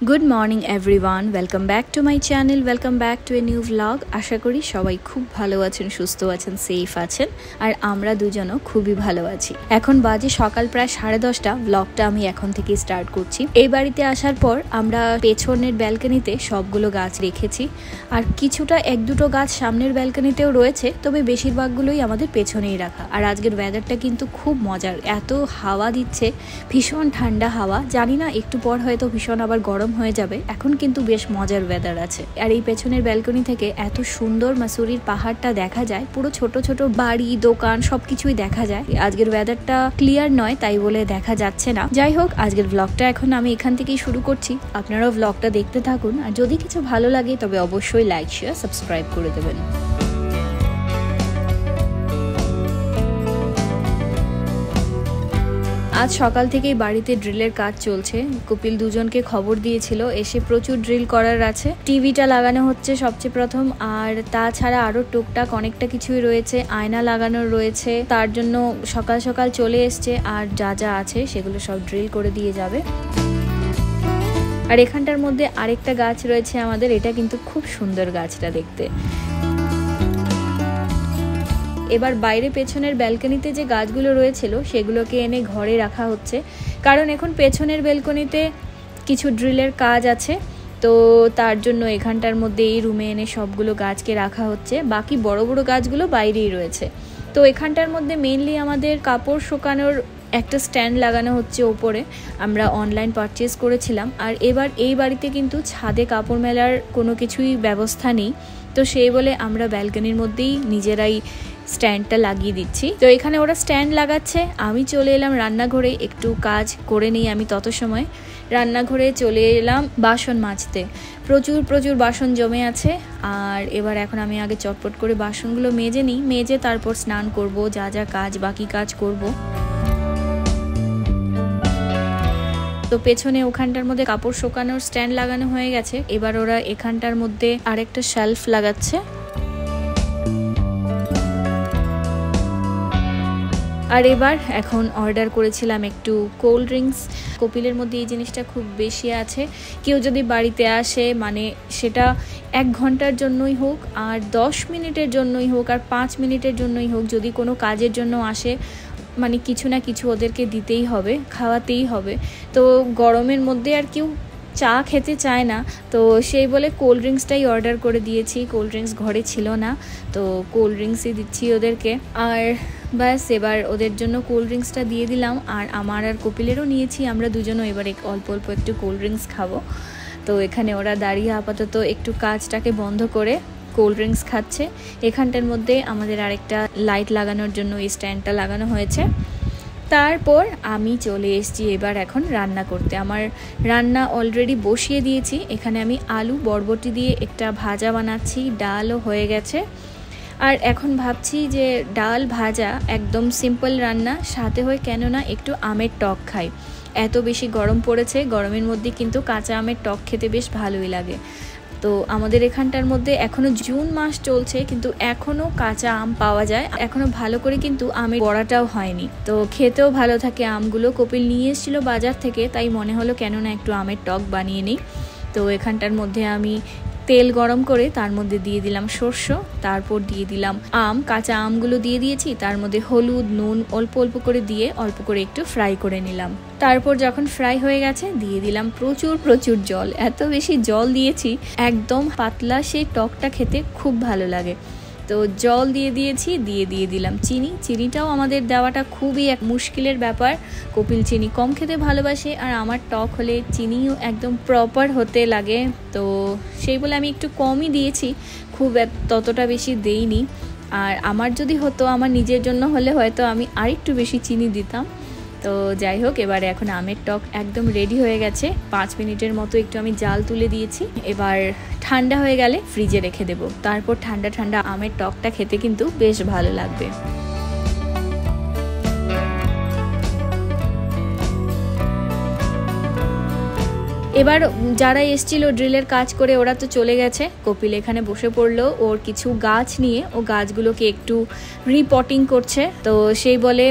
Good morning everyone, welcome back to my channel, welcome back to a new vlog. আশা করি সবাই খুব ভালো আছেন, সুস্থ আছেন, সেফ আছেন, আর আমরা দুজনও খুবই ভালো আছি। এখন বাজে সকাল প্রায় 10:30। ভ্লগটা আমি এখন থেকে স্টার্ট করছি। এই বাড়িতে আসার পর আমরা পেছনের ব্যালকনিতে সবগুলো গাছ রেখেছি, আর কিছুটা এক দুটো গাছ সামনের ব্যালকনিতেও রয়েছে, তবে বেশিরভাগগুলোই আমাদের পেছনেই রাখা। আর আজকের ওয়েদারটা কিন্তু খুব মজার, এত হাওয়া দিচ্ছে, ভীষণ ঠান্ডা হাওয়া। জানি না একটু পর হয়তো ভীষণ আবার গরম হয়ে যাবে। এখন কিন্তু বেশ মজার ওয়েদার আছে। আর এই পেছনের ব্যালকনি থেকে এত সুন্দর মাসুরির পাহাড়টা দেখা যায়, পুরো ছোট ছোট বাড়ি, দোকান সবকিছুই দেখা যায়। আজকের ওয়েদারটা ক্লিয়ার নয়, তাই বলে দেখা যাচ্ছে না। যাই হোক, আজকের ব্লগটা এখন আমি এখান থেকেই শুরু করছি। আপনারাও ব্লগটা দেখতে থাকুন, আর যদি কিছু ভালো লাগে তবে অবশ্যই লাইক, শেয়ার, সাবস্ক্রাইব করে দেবেন। আজ সকাল থেকেই বাড়িতে ড্রিলের কাজ চলছে। কপিল দুজনকে খবর দিয়েছিল এসে প্রচুর ড্রিল করার আছে। টিভিটা লাগানো হচ্ছে সবচেয়ে প্রথম, আর তাছাড়া আরো টুকটাক অনেকটা কিছুই রয়েছে। আয়না লাগানো রয়েছে, তার জন্য সকাল সকাল চলে এসছে, আর যা যা আছে সেগুলো সব ড্রিল করে দিয়ে যাবে। আর এখানটার মধ্যে আরেকটা গাছ রয়েছে আমাদের, এটা কিন্তু খুব সুন্দর গাছটা দেখতে। এবার বাইরে পেছনের ব্যালকনিতে যে গাছগুলো রয়েছিল সেগুলোকে এনে ঘরে রাখা হচ্ছে, কারণ এখন পেছনের ব্যালকনিতে কিছু ড্রিলের কাজ আছে, তো তার জন্য এখানটার মধ্যে এই রুমে এনে সবগুলো গাছকে রাখা হচ্ছে। বাকি বড় বড় গাছগুলো বাইরেই রয়েছে। তো এখানটার মধ্যে মেইনলি আমাদের কাপড় শুকানোর একটা স্ট্যান্ড লাগানো হচ্ছে ওপরে, আমরা অনলাইন পারচেজ করেছিলাম। আর এবার এই বাড়িতে কিন্তু ছাদে কাপড় মেলার কোনো কিছুই ব্যবস্থা নেই, তো সেই বলে আমরা ব্যালকনির মধ্যেই নিজেরাই স্ট্যান্ডটা লাগিয়ে দিচ্ছি। তো এখানে ওরা স্ট্যান্ড লাগাচ্ছে, আমি চলে এলাম রান্নাঘরে একটু কাজ করে নিই। আমি তত সময় রান্নাঘরে চলে এলাম বাসন মাজতে। প্রচুর বাসন জমে আছে, আর এবার এখন আমি আগে চটপট করে বাসনগুলো মেজে নিই, মেজে তারপর স্নান করব, যা যা কাজ বাকি কাজ করব। তো পেছনে ওখানটার মধ্যে কাপড় শুকানোর স্ট্যান্ড লাগানো হয়ে গেছে। এবার ওরা এখানটার মধ্যে আরেকটা শেলফ লাগাচ্ছে। আর এবার এখন অর্ডার করেছিলাম একটু কোল্ড ড্রিঙ্কস। কপিলের মধ্যে এই জিনিসটা খুব বেশি আছে, কেউ যদি বাড়িতে আসে মানে সেটা 1 ঘন্টার জন্যই হোক, আর 10 মিনিটের জন্যই হোক, আর 5 মিনিটের জন্যই হোক, যদি কোনো কাজের জন্য আসে মানে কিছু না কিছু ওদেরকে দিতেই হবে, খাওয়াতেই হবে। তো গরমের মধ্যে আর কেউ চা খেতে চায় না, তো সেই বলে কোল্ড ড্রিঙ্কসটাই অর্ডার করে দিয়েছি। কোল্ড ড্রিঙ্কস ঘরে ছিল না, তো কোল্ড ড্রিঙ্কসই দিচ্ছি ওদেরকে। আর ব্যাস, এবার ওদের জন্য কোল্ড ড্রিঙ্কসটা দিয়ে দিলাম, আর আমার আর কপিলেরও নিয়েছি। আমরা দুজনও এবার অল্প অল্প একটু কোল্ড ড্রিঙ্কস খাবো। তো এখানে ওরা দাঁড়িয়ে আপাতত একটু কাজটাকে বন্ধ করে কোল্ড ড্রিঙ্কস খাচ্ছে। এখানটার মধ্যে আমাদের আরেকটা লাইট লাগানোর জন্য এই স্ট্যান্ডটা লাগানো হয়েছে। তারপর আমি চলে এসেছি এবার এখন রান্না করতে। আমার রান্না অলরেডি বসিয়ে দিয়েছি। এখানে আমি আলু বরবটি দিয়ে একটা ভাজা বানাচ্ছি, ডালও হয়ে গেছে। আর এখন ভাবছি যে ডাল ভাজা একদম সিম্পল রান্না, সাথে হয় কেননা একটু আমের টক খাই। এত বেশি গরম পড়েছে, গরমের মধ্যে কিন্তু কাঁচা আমের টক খেতে বেশ ভালোই লাগে। তো আমাদের এখানটার মধ্যে এখনো জুন মাস চলছে, কিন্তু এখনো কাঁচা আম পাওয়া যায়, এখনো ভালো করে কিন্তু আমের বড়াটাও হয়নি। তো খেতেও ভালো থাকে আমগুলো। কপিল নিয়ে এসেছিল বাজার থেকে, তাই মনে হলো কেননা একটু আমের টক বানিয়ে নিই। তো এখানটার মধ্যে আমি তেল গরম করে তার মধ্যে দিয়ে দিলাম সর্ষ, তারপর দিয়ে দিলাম আম, কাঁচা আমগুলো দিয়ে দিয়েছি। তার মধ্যে হলুদ, নুন অল্প অল্প করে দিয়ে অল্প করে একটু ফ্রাই করে নিলাম। তারপর যখন ফ্রাই হয়ে গেছে দিয়ে দিলাম প্রচুর জল। এত বেশি জল দিয়েছি, একদম পাতলা, সেই টকটা খেতে খুব ভালো লাগে। তো জল দিয়ে দিয়েছি, দিয়ে দিলাম চিনি। চিনিটাও আমাদের দেওয়াটা খুবই এক মুশকিলের ব্যাপার। কপিল চিনি কম খেতে ভালোবাসে, আর আমার টক হলে চিনিও একদম প্রপার হতে লাগে, তো সেই বলে আমি একটু কমই দিয়েছি, খুব ততটা বেশি দেইনি। আর আমার যদি হতো, আমার নিজের জন্য হলে হয়তো আমি আরেকটু বেশি চিনি দিতাম। তো যাই হোক, এবারে এখন আমের টক একদম রেডি হয়ে গেছে। 5 মিনিটের মতো একটু আমি জাল তুলে দিয়েছি। এবার ঠান্ডা হয়ে গেলে ফ্রিজে রেখে দেব। তারপর ঠান্ডা ঠান্ডা আমের টকটা খেতে কিন্তু বেশ ভালো লাগবে। এবার যারা এসছিল ড্রিলের কাজ করে ওরা তো চলে গেছে। কপিল এখানে বসে পড়লো, ওর কিছু গাছ নিয়ে ও গাছগুলোকে একটু রিপটিং করছে। তো সেই বলে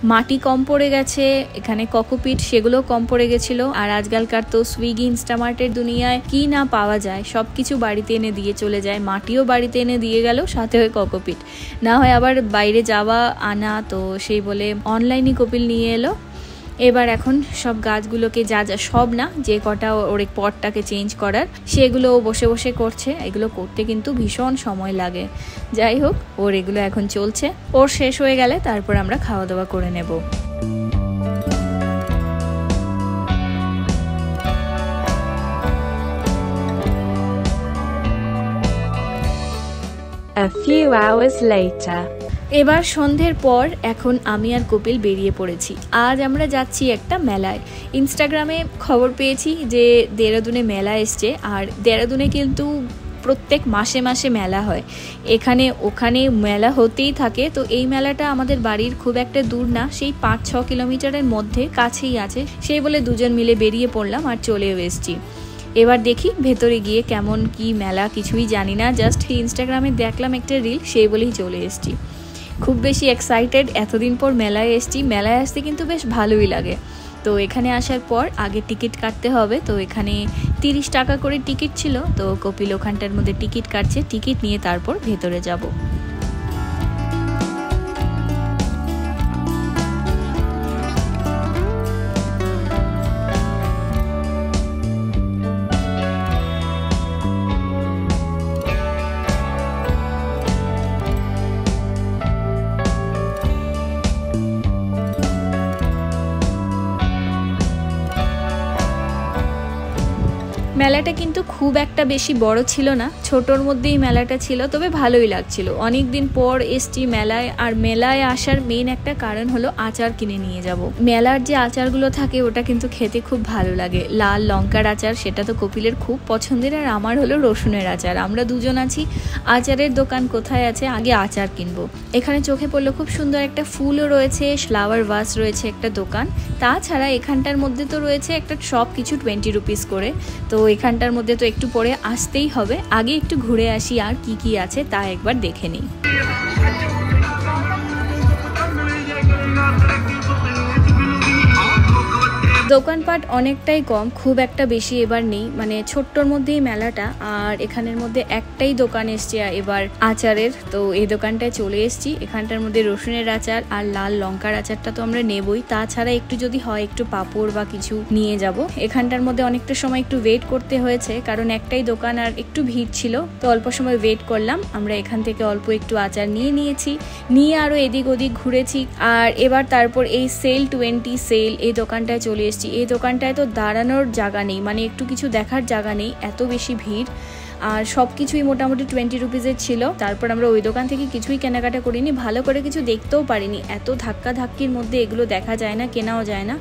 মাটি কম পড়ে গেছে, এখানে কোকোপিট সেগুলো কম পড়ে গেছিলো। আর আজকালকার তো সুইগি ইনস্টামার্টের দুনিয়ায় কি না পাওয়া যায়, সব কিছু বাড়িতে এনে দিয়ে চলে যায়। মাটিও বাড়িতে এনে দিয়ে গেল, সাথে হয় কোকোপিট, না হয় আবার বাইরে যাওয়া আনা, তো সেই বলে অনলাইনে কপিল নিয়ে এলো। এবার এখন সব গাছগুলোকে যা যা, সব না, যে কটা ওর পটটাকে চেঞ্জ করার সেগুলো বসে বসে করছে। এগুলো করতে কিন্তু ভীষণ সময় লাগে। যাই হোক, ওর এগুলো এখন চলছে, ওর শেষ হয়ে গেলে তারপর আমরা খাওয়া দাওয়া করে নেব। A few hours later. এবার সন্ধ্যের পর এখন আমি আর কপিল বেরিয়ে পড়েছি। আজ আমরা যাচ্ছি একটা মেলায়। ইনস্টাগ্রামে খবর পেয়েছি যে দেরাদুনে মেলা এসছে, আর দেরাদুনে কিন্তু প্রত্যেক মাসে মাসে মেলা হয়, এখানে ওখানে মেলা হতেই থাকে। তো এই মেলাটা আমাদের বাড়ির খুব একটা দূর না, সেই 5-6 কিলোমিটারের মধ্যে কাছেই আছে। সেই বলে দুজন মিলে বেরিয়ে পড়লাম আর চলেও এসছি। এবার দেখি ভেতরে গিয়ে কেমন কি মেলা, কিছুই জানি না, জাস্ট ইনস্টাগ্রামে দেখলাম একটা রিল, সেই বলেই চলে এসছি। খুব বেশি এক্সাইটেড, এতদিন পর মেলায় এসছি। মেলায় আসতে কিন্তু বেশ ভালোই লাগে। তো এখানে আসার পর আগে টিকিট কাটতে হবে। তো এখানে 30 টাকা করে টিকিট ছিল, তো কপিল ওখানটার মধ্যে টিকিট কাটছে। টিকিট নিয়ে তারপর ভেতরে যাব। মেলাটা কিন্তু খুব একটা বেশি বড় ছিল না, ছোটোর মধ্যেই মেলাটা ছিল, তবে ভালোই লাগছিল। অনেক দিন পর এসছি মেলায়, আর মেলায় আসার মেইন একটা কারণ হলো আচার কিনে নিয়ে যাব। মেলার যে আচারগুলো থাকে ওটা কিন্তু খেতে খুব ভালো লাগে। লাল লঙ্কার আচার, সেটা তো কপিলের খুব পছন্দের, আর আমার হলো রসুনের আচার। আমরা দুজন আছি। আচারের দোকান কোথায় আছে, আগে আচার কিনবো। এখানে চোখে পড়লো খুব সুন্দর একটা ফুলও রয়েছে, ফ্লাওয়ার ভাস রয়েছে একটা দোকান। তাছাড়া এখানটার মধ্যে তো রয়েছে একটা সব কিছু 20 রুপিস করে। তো এখানটার মধ্যে তো একটু পরে আসতেই হবে, আগে একটু ঘুরে আসি আর কি কি আছে তা একবার দেখে নিই। দোকানপাট অনেকটাই কম, খুব একটা বেশি এবার নেই, মানে ছোট্টর মধ্যেই মেলাটা। আর এখানের মধ্যে একটাই দোকান এসছে এবার আচারের, তো এই দোকানটায় চলে এসছি। এখানটার মধ্যে রসুনের আচার আর লাল লঙ্কার আচারটা তো আমরা নেবই, তাছাড়া একটু যদি হয় একটু পাঁপড় বা কিছু নিয়ে যাব। এখানটার মধ্যে অনেকটা সময় একটু ওয়েট করতে হয়েছে, কারণ একটাই দোকান আর একটু ভিড় ছিল, তো অল্প সময় ওয়েট করলাম। আমরা এখান থেকে অল্প একটু আচার নিয়েছি, নিয়ে আরো এদিক ওদিক ঘুরেছি। আর এবার তারপর এই সেল 20 সেল এই দোকানটায় চলে এসছি। এই দোকানটায় তো দাঁড়ানোর জায়গা নেই, মানে একটু কিছু দেখার জায়গা নেই, এত বেশি ভিড়। আর সব কিছুই মোটামুটি 20 রুপিসের ছিল। তারপর আমরা ওই দোকান থেকে কিছুই কেনাকাটা করিনি, ভালো করে কিছু দেখতেও পারিনি, এত ধাক্কা ধাক্কির মধ্যে এগুলো দেখা যায় না, কেনাও যায় না।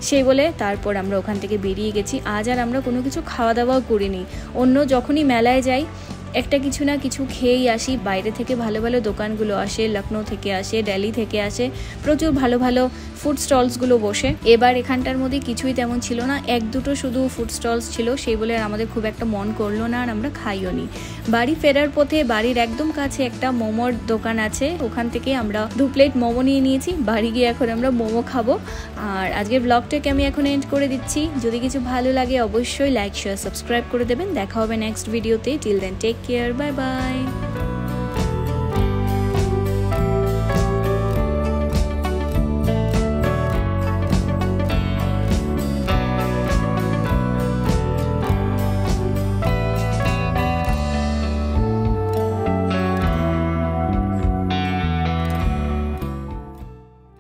সেই বলে তারপর আমরা ওখান থেকে বেরিয়ে গেছি। আজ আর আমরা কোনো কিছু খাওয়া দাওয়াও করিনি। অন্য যখনই মেলায় যাই একটা কিছু না কিছু খেয়েই আসি। বাইরে থেকে ভালো ভালো দোকানগুলো আসে, লখনৌ থেকে আসে, দিল্লি থেকে আসে, প্রচুর ভালো ভালো ফুড স্টলসগুলো বসে। এবার এখানটার মধ্যে কিছুই তেমন ছিল না, 1-2টো শুধু ফুড স্টলস ছিল, সেই বলে আর আমাদের খুব একটা মন করলো না, আর আমরা খাইও নি। বাড়ি ফেরার পথে বাড়ির একদম কাছে একটা মোমোর দোকান আছে, ওখান থেকে আমরা 2 প্লেট মোমো নিয়ে নিয়েছি। বাড়ি গিয়ে এখন আমরা মোমো খাবো। আর আজকের ব্লগটাকে আমি এখন এন্ড করে দিচ্ছি। যদি কিছু ভালো লাগে অবশ্যই লাইক শেয়ার সাবস্ক্রাইব করে দেবেন। দেখা হবে নেক্সট ভিডিওতে। Till then take care, bye by.